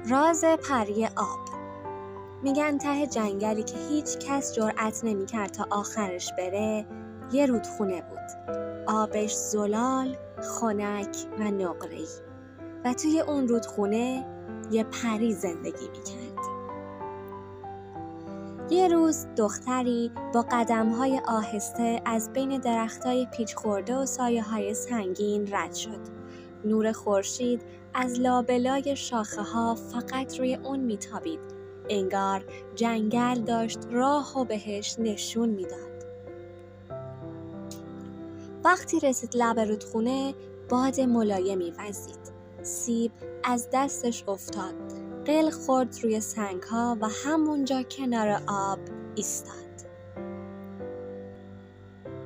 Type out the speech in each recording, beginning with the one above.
راز پری آب. میگن ته جنگلی که هیچ کس جرأت نمی‌کرد تا آخرش بره یه رودخونه بود. آبش زلال، خنک و نقره‌ای و توی اون رودخونه یه پری زندگی می‌کرد. یه روز دختری با قدم‌های آهسته از بین درختای پیچ خورده و سایه‌های سنگین رد شد. نور خورشید از لابلای شاخه‌ها فقط روی اون میتابید. انگار جنگل داشت راهو بهش نشون میداد. وقتی رسید لب رودخونه، باد ملایمی وزید. سیب از دستش افتاد. قل خورد روی سنگ‌ها و همونجا کنار آب ایستاد.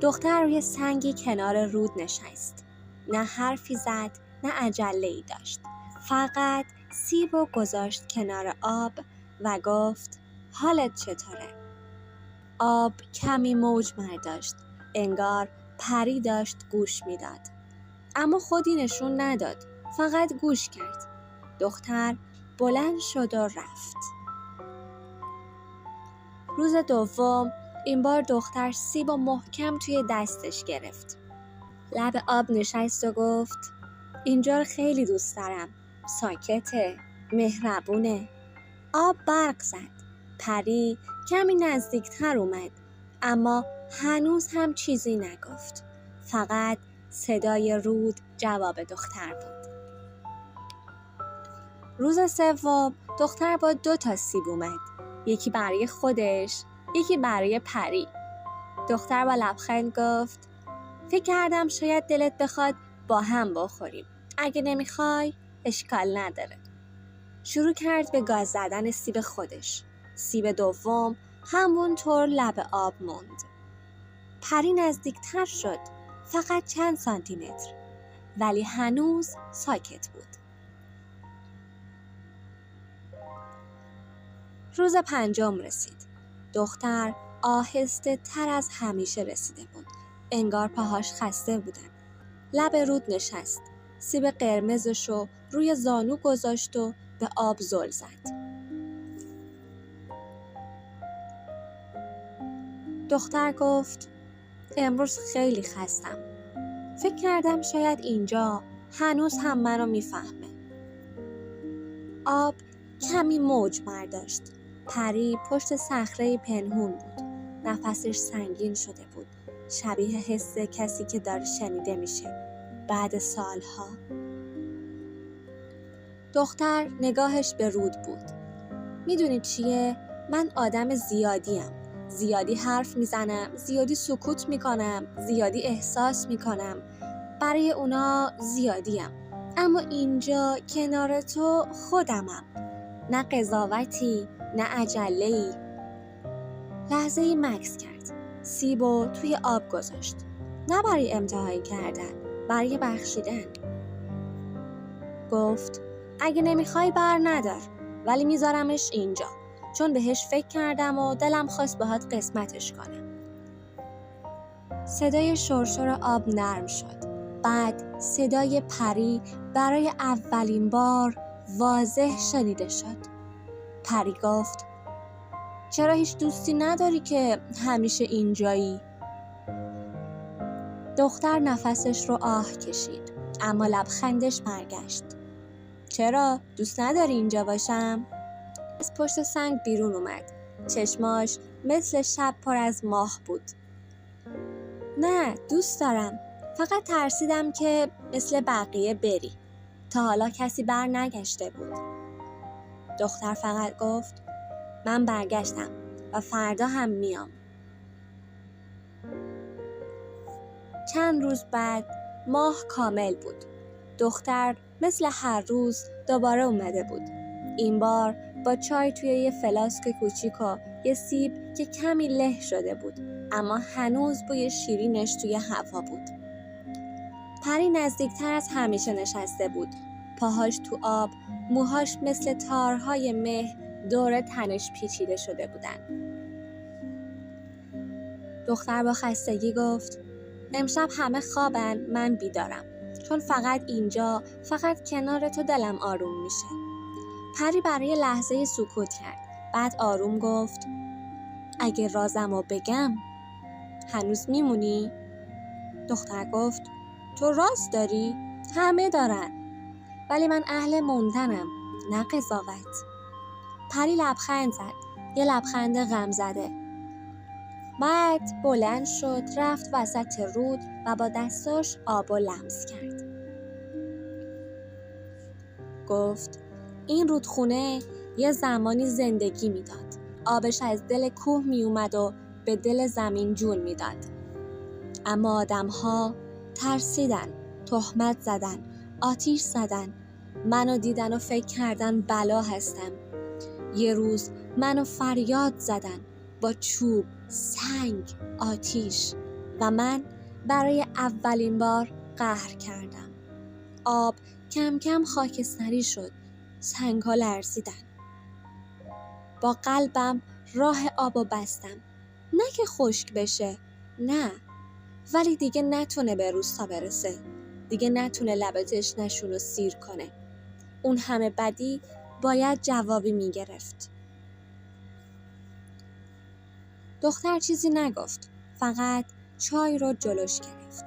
دختر روی سنگی کنار رود نشست. نه حرفی زد، نه عجله‌ای داشت. فقط سیبو گذاشت کنار آب و گفت حالت چطوره؟ آب کمی موج برداشت. انگار پری داشت گوش میداد. اما خودی نشون نداد. فقط گوش کرد. دختر بلند شد و رفت. روز دوم این بار دختر سیب و محکم توی دستش گرفت. لب آب نشست و گفت اینجا رو خیلی دوست دارم. ساکته، مهربونه. آب برق زد. پری کمی نزدیکتر اومد، اما هنوز هم چیزی نگفت. فقط صدای رود جواب دختر بود. روز سوم دختر با 2 سیب اومد. یکی برای خودش، یکی برای پری. دختر با لبخند گفت فکر کردم شاید دلت بخواد با هم بخوریم. اگه نمیخوای اشکال نداره. شروع کرد به گاز زدن سیب خودش. سیب دوم همونطور لب آب موند. پری نزدیکتر شد. فقط چند سانتیمتر. ولی هنوز ساکت بود. روز پنجم رسید. دختر آهسته تر از همیشه رسیده بود. انگار پاهاش خسته بودن. لب رود نشست. سیب قرمزشو روی زانو گذاشت و به آب زل زد. دختر گفت امروز خیلی خستم. فکر کردم شاید اینجا هنوز هم منو میفهمه. آب کمی موج برداشت. پری پشت صخره پنهون بود. نفسش سنگین شده بود. شبیه حس کسی که داره شنیده میشه بعد سالها. دختر نگاهش به رود بود. میدونی چیه؟ من آدم زیادیم. زیادی حرف میزنم، زیادی سکوت میکنم، زیادی احساس میکنم. برای اونا زیادیم. اما اینجا کنار تو خودمم. نه قضاوتی، نه عجله‌ای. لحظه‌ای مکث کرد. سیبو توی آب گذاشت. نه برای امتحان کردن، برای بخشیدن. گفت اگه نمیخوای بر ندار، ولی میذارمش اینجا، چون بهش فکر کردم و دلم خواست باهات قسمتش کنم. صدای شرشر آب نرم شد. بعد صدای پری برای اولین بار واضح شنیده شد. پری گفت چرا هیچ دوستی نداری که همیشه اینجایی؟ دختر نفسش رو آه کشید، اما لبخندش برگشت. چرا؟ دوست نداری اینجا باشم؟ از پشت سنگ بیرون اومد. چشماش مثل شب پر از ماه بود. نه، دوست دارم. فقط ترسیدم که مثل بقیه بری. تا حالا کسی بر نگشته بود. دختر فقط گفت من برگشتم و فردا هم میام. چند روز بعد ماه کامل بود. دختر مثل هر روز دوباره اومده بود. این بار با چای توی یه فلاسک کوچیک و یه سیب که کمی له شده بود، اما هنوز بوی شیرینش توی هوا بود. پری نزدیکتر از همیشه نشسته بود. پاهاش تو آب، موهاش مثل تارهای مه دور تنش پیچیده شده بودن. دختر با خستگی گفت امشب همه خوابن، من بیدارم. چون فقط اینجا، فقط کنار تو دلم آروم میشه. پری برای لحظه سکوت کرد. بعد آروم گفت اگه رازمو بگم هنوز میمونی؟ دختر گفت تو راز داری؟ همه دارن، ولی من اهل موندنم، نه قضاوت. پری لبخند زد، یه لبخند غم زده. بعد بلند شد، رفت وسط رود و با دستاش آبو لمس کرد. گفت این رودخونه یه زمانی زندگی میداد. آبش از دل کوه می اومد و به دل زمین جون میداد. اما آدم‌ها ترسیدن، تهمت زدن، آتیش زدن. منو دیدن و فکر کردن بلا هستم. یه روز منو فریاد زدن با چوب، سنگ، آتیش و من برای اولین بار قهر کردم. آب کم کم خاکستری شد، سنگ‌ها لرزیدن. با قلبم راه آبو بستم، نه که خشک بشه، نه، ولی دیگه نتونه به روستا برسه، دیگه نتونه لب تشنه‌شونو سیر کنه. اون همه بدی باید جوابی میگرفت. دختر چیزی نگفت، فقط چای رو جلوش گرفت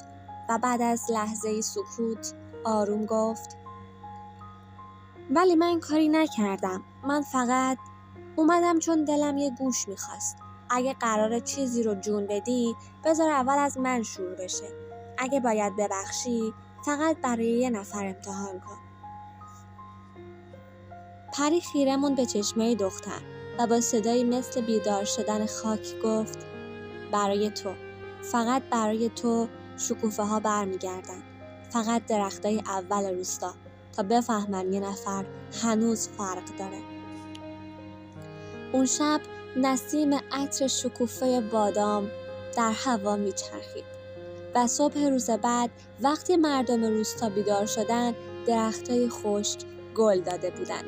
و بعد از لحظه سکوت آروم گفت ولی من کاری نکردم، من فقط اومدم چون دلم یه گوش میخواست. اگه قراره چیزی رو جون بدی بذار اول از من شروع بشه. اگه باید ببخشی فقط برای یه نفر امتحان کن. پری خیره موند به چشمه دختر و با صدایی مثل بیدار شدن خاک گفت برای تو، فقط برای تو شکوفه ها برمیگردن، فقط درختای اول روستا، تا بفهمن یه نفر هنوز فرق داره. اون شب نسیم عطر شکوفه بادام در هوا میچرخید و صبح روز بعد وقتی مردم روستا بیدار شدن درختای خشک گل داده بودن.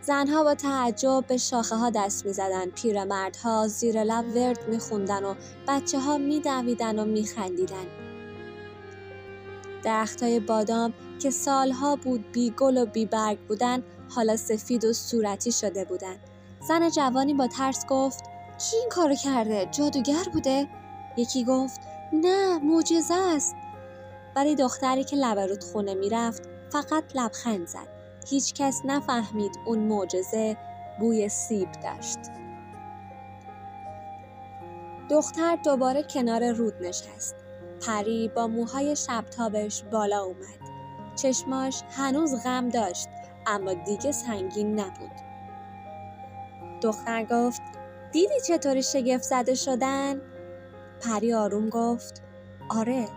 زنها با تعجب به شاخه ها دست می زدن، پیرمردها زیر لب ورد می خوندن و بچه ها می دویدن و می خندیدن. درختای بادام که سالها بود بی گل و بی برگ بودن حالا سفید و صورتی شده بودن. زن جوانی با ترس گفت کی این کارو کرده؟ جادوگر بوده؟ یکی گفت نه، معجزه است. ولی دختری که لب رودخونه می رفت فقط لبخند زد. هیچ کس نفهمید اون معجزه بوی سیب داشت. دختر دوباره کنار رود نشست. پری با موهای شبتابش بالا اومد. چشماش هنوز غم داشت اما دیگه سنگین نبود. دختر گفت دیدی چطوری شگفت زده شدن؟ پری آروم گفت آره،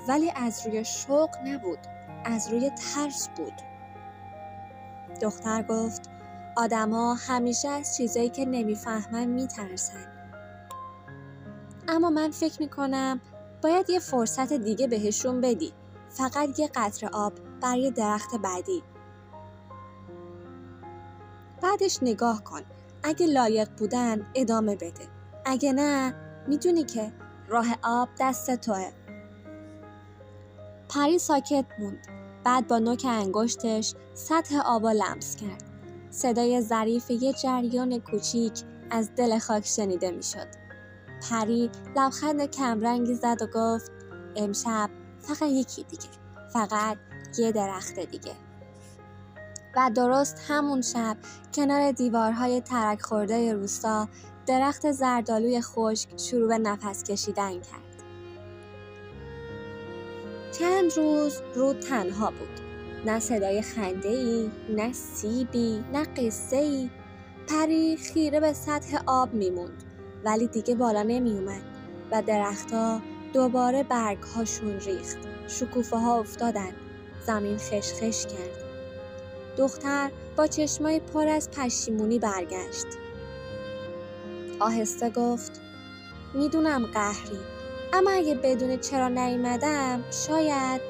ولی از روی شوق نبود، از روی ترس بود. دختر گفت آدم‌ها همیشه از چیزایی که نمیفهمن میترسن. اما من فکر میکنم باید یه فرصت دیگه بهشون بدی. فقط یه قطره آب برای درخت بعدی. بعدش نگاه کن. اگه لایق بودن ادامه بده. اگه نه میدونی که راه آب دست توه. پری ساکت موند. بعد با نوک انگشتش سطح آبا لمس کرد. صدای ظریف یه جریان کوچیک از دل خاک شنیده میشد. پری لبخند کمرنگی زد و گفت امشب فقط یکی دیگه، فقط یه درخت دیگه. و درست همون شب کنار دیوارهای ترک خورده روستا درخت زردآلوی خشک شروع به نفس کشیدن کرد. چند روز رود تنها بود. نه صدای خنده‌ای، نه سیبی، نه قصه‌ای. پری خیره به سطح آب میموند ولی دیگه بالا نمی اومد و درختها دوباره برگهاشون ریخت. شکوفه ها افتادن. زمین خشخش کرد. دختر با چشمای پر از پشیمونی برگشت. آهسته گفت میدونم قهری، اما اگه بدون چرا نیومدم شاید.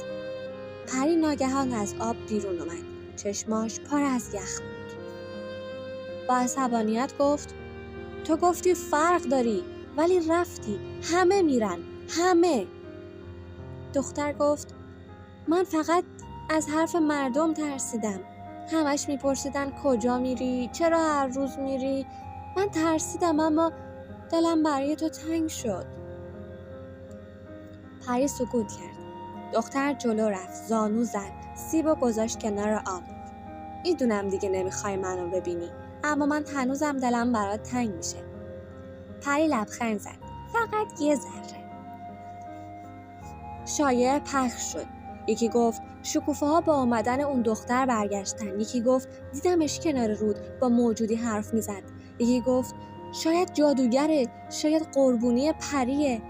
پری ناگهان از آب بیرون اومد. چشماش پر از یخ بود. با عصبانیت گفت تو گفتی فرق داری ولی رفتی. همه میرن، همه. دختر گفت من فقط از حرف مردم ترسیدم. همش میپرسیدن کجا میری؟ چرا هر روز میری؟ من ترسیدم اما دلم برای تو تنگ شد. پری سکوت کرد. دختر جلو رفت، زانو زد، سیبو گذاشت کنار آب. میدونم دیگه نمیخوای منو ببینی، اما من هنوزم دلم برات تنگ میشه. پری لبخند زد. فقط یه ذره. شایعه پخش شد. یکی گفت شکوفه ها با آمدن اون دختر برگشتن. یکی گفت دیدمش کنار رود با موجودی حرف میزد. یکی گفت شاید جادوگره، شاید قربونی پریه.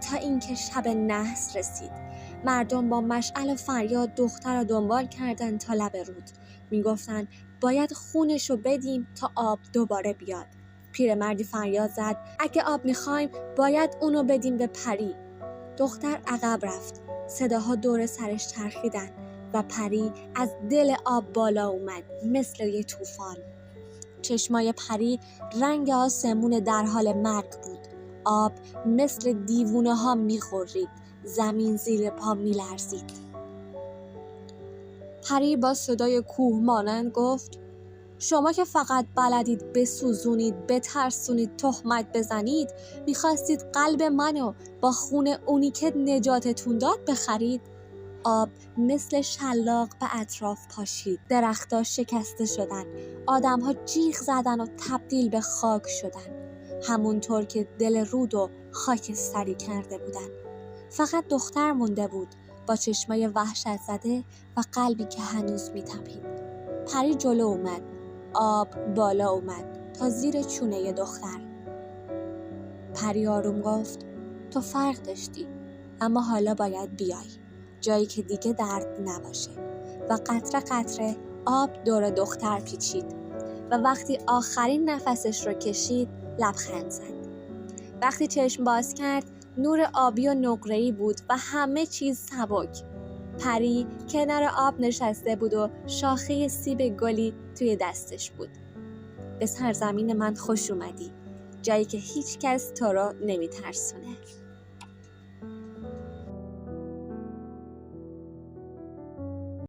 تا اینکه شب نحس رسید. مردم با مشعل و فریاد دختر رو دنبال کردن تا لب رود. میگفتن باید خونشو بدیم تا آب دوباره بیاد. پیرمردی فریاد زد اگه آب میخوایم باید اونو بدیم به پری. دختر عقب رفت. صداها دور سرش چرخیدن و پری از دل آب بالا اومد مثل یه طوفان. چشمای پری رنگ آسمون در حال مرگ بود. آب مثل دیوونه ها میخورید. زمین زیر پا میلرزید. پری با صدای کوه مانند گفت شما که فقط بلدید بسوزونید، بترسونید، تهمت بزنید، میخواستید قلب منو با خون اونی که نجاتتون داد بخرید؟ آب مثل شلاق به اطراف پاشید. درخت‌ها شکسته شدن. آدم‌ها جیغ زدن و تبدیل به خاک شدن. همونطور که دل رودو خاکستری کرده بودن. فقط دختر مونده بود با چشمای وحشت زده و قلبی که هنوز میتپید. پری جلو اومد. آب بالا اومد تا زیر چونه دختر. پری آروم گفت تو فرق داشتی، اما حالا باید بیای جایی که دیگه درد نباشه. و قطره قطره آب دور دختر پیچید و وقتی آخرین نفسش رو کشید لبخند زد. وقتی چشم باز کرد نور آبی و نقره‌ای بود و همه چیز سبک. پری کنار آب نشسته بود و شاخه سیب گلی توی دستش بود. به سرزمین من خوش اومدی، جایی که هیچ کس تو رو نمیترسونه.